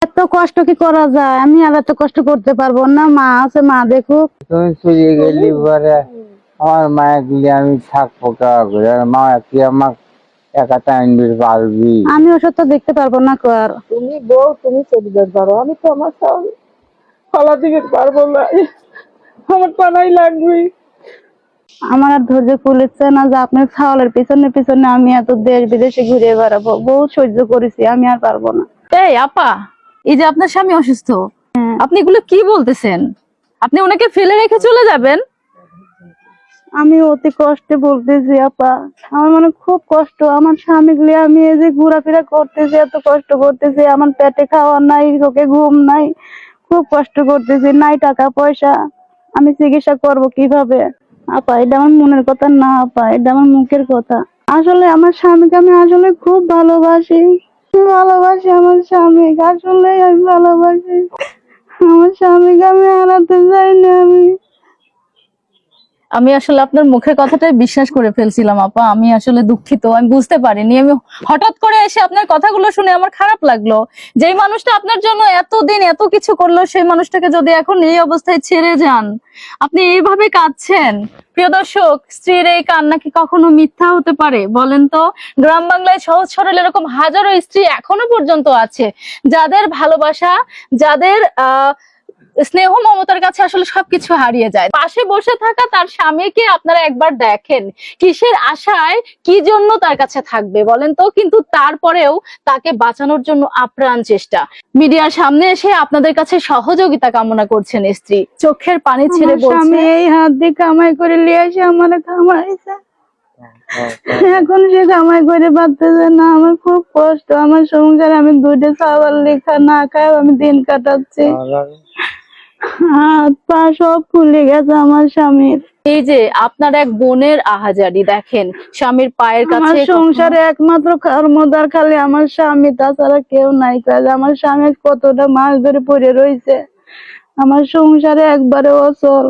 এত কষ্ট কি করা যায়? আমি আর এত কষ্ট করতে পারবো না। মা আছে, মা দেখুক। তুমি চলে গেলি পরে আমার মায়ের গেলে আমি থাকবো করে, আর মা কি আমাকে একা টাইম দিতে পারবি? আমি ওসব তো দেখতে পারবো না কর। তুমি বউ, তুমি চলে যেতে পারো, আমি তো আমার পালা দিতে পারবো না, আমার পালাই লাগবে। আমার আর ধৈর্য কুলেছে না যে আপনার ছাওয়ালের পিছনে পিছনে আমি এত দেশ বিদেশে ঘুরে বেড়াবো। বহু সহ্য করেছি, আমি আর পারবো না। এই আপা, এই যে আপনার স্বামী অসুস্থ, আপনি এগুলো কি বলতেছেন? আপনি ওনাকে ফেলে রেখে চলে যাবেন? আমি অতি কষ্টে বলতেছি আপা, আমার মানে খুব কষ্ট। আমার স্বামী গুলি আমি এই যে ঘোরাফেরা করতেছি, এত কষ্ট করতেছি, আমার পেটে খাওয়া নাই, চোখে ঘুম নাই, খুব কষ্ট করতেছি, নাই টাকা পয়সা, আমি চিকিৎসা করব কিভাবে? আপা এটা আমার মনের কথা না আপা, এটা আমার মুখের কথা। আসলে আমার স্বামীকে আমি আসলে খুব ভালোবাসি, ভালোবাসি আমার স্বামীকে, আসলে আমি ভালোবাসি আমার স্বামীকে, আমি হারাতে চাই না। আমি আসলে আপনার মুখের কথাটাই বিশ্বাস করে ফেলছিলাম আপা। আমি আসলে দুঃখিত, আমি বুঝতে পারিনি। আমি হঠাৎ করে এসে আপনার কথাগুলো শুনে আমার খারাপ লাগলো। যেই মানুষটা আপনার জন্য এতদিন এত কিছু করলো, সেই মানুষটাকে যদি এখন এই অবস্থায় ছেড়ে যান, আপনি এইভাবে কাঁদছেন। প্রিয় দর্শক, স্ত্রীর এই কান্না কি কখনো মিথ্যা হতে পারে বলেন তো? গ্রাম বাংলায় সহজ সরল এরকম হাজারো স্ত্রী এখনো পর্যন্ত আছে, যাদের ভালোবাসা, যাদের স্নেহ মমতার কাছে আসলে সবকিছু হারিয়ে যায়। পাশে বসে থাকা তার স্বামীকে আপনারা একবার দেখেন, কিসের আশায় কি জন্য তার কাছে থাকবে বলেন তো? কিন্তু তারপরেও তাকে বাঁচানোর জন্য আপ্রাণ চেষ্টা। মিডিয়ার সামনে এসে আপনাদের কাছে সহযোগিতা কামনা করছেন স্ত্রী, চোখের পানি ছেড়ে বলছেন, এই হাত দিয়ে কামাই করে নিয়ে আসে আমার খামাইছে, এখন সে কামাই করে পারতেছে না। আমার খুব কষ্ট, আমার সংসার, আমি দুইটা চাওয়াল লেখা না খাই আমি দিন কাটাচ্ছি, হাত পা সব ফুলে গেছে আমার স্বামীর। এই যে আপনার এক বোনের আহাজারি দেখেন, স্বামীর পায়ের আমার কাছে সংসারে একমাত্র কর্মদার খালি আমার স্বামী, তাছাড়া কেউ নাই। কাজ আমার স্বামী কতটা মাস ধরে পড়ে রয়েছে, আমার সংসারে একবারে অচল।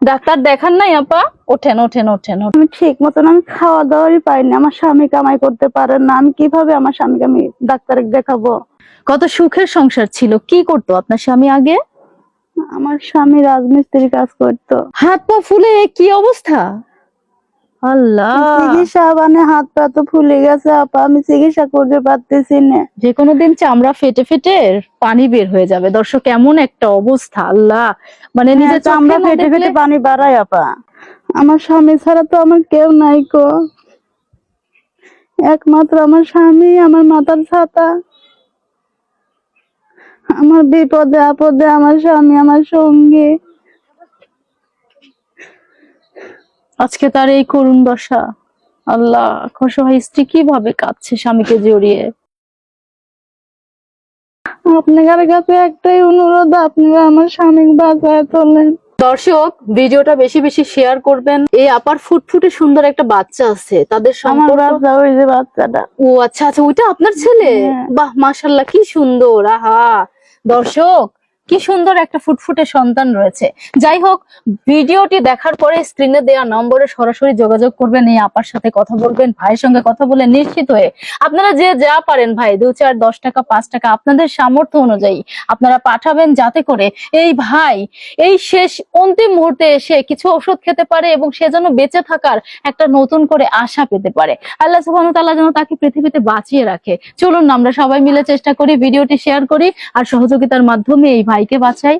ডাক্তার দেখান নাই আপা? ওঠেন ওঠেন ওঠেন। আমি ঠিক মতন আমি খাওয়া দাওয়ারই পাইনি, আমার স্বামী কামাই করতে পারেন না, আমি কিভাবে আমার স্বামীকে আমি ডাক্তারে দেখাবো? কত সুখের সংসার ছিল। কি করতো আপনার স্বামী আগে? আমার স্বামী রাজমিস্ত্রি কাজ করতো। হাত পা ফুলে কি অবস্থা! আল্লাহ, চিকিৎসা মানে হাত পা তো ফুলে গেছে আপা, আমি চিকিৎসা করতে পারতেছি না। যে কোনো দিন চামড়া ফেটে ফেটে পানি বের হয়ে যাবে। দর্শক, এমন একটা অবস্থা! আল্লাহ, মানে নিজে চামড়া ফেটে ফেটে পানি বাড়ায় আপা। আমার স্বামী ছাড়া তো আমার কেউ নাই কো, একমাত্র আমার স্বামী আমার মাথার ছাতা। আমার বিপদে আপদে আমার স্বামী আমার সঙ্গী। আজকে তার এই করুণ দশা। আল্লাহ, অসহায় স্ত্রী কিভাবে কাঁদছে স্বামীকে জড়িয়ে। আপনার কাছে একটাই অনুরোধ, আপনারা আমার স্বামীকে বাঁচায় তোলেন। দর্শক, ভিডিওটা বেশি বেশি শেয়ার করবেন। এই আপার ফুটফুটে সুন্দর একটা বাচ্চা আছে, তাদের আমার সম্পর্ক। বাচ্চা, ওই যে বাচ্চাটা। ও আচ্ছা আচ্ছা, ওইটা আপনার ছেলে? বাহ, মাশাআল্লাহ, কি সুন্দর! আহা দর্শক, কি সুন্দর একটা ফুটফুটে সন্তান রয়েছে। যাই হোক, ভিডিওটি দেখার পরে স্ক্রিনে দেওয়া নম্বরে সরাসরি যোগাযোগ করবেন, এই আপার সাথে কথা বলবেন, ভাইয়ের সঙ্গে কথা বলে নিশ্চিত হয়ে আপনারা যে যা পারেন ভাই, 2, 4, 10 টাকা 5 টাকা আপনাদের সামর্থ্য অনুযায়ী আপনারা পাঠাবেন, যাতে করে এই ভাই এই শেষ অন্তিম মুহূর্তে এসে কিছু ওষুধ খেতে পারে এবং সে যেন বেঁচে থাকার একটা নতুন করে আশা পেতে পারে। আল্লাহ সুবহানাহু ওয়া তাআলা যেন তাকে পৃথিবীতে বাঁচিয়ে রাখে। চলুন আমরা সবাই মিলে চেষ্টা করি, ভিডিওটি শেয়ার করি আর সহযোগিতার মাধ্যমে এই ভাইকে বাঁচাই।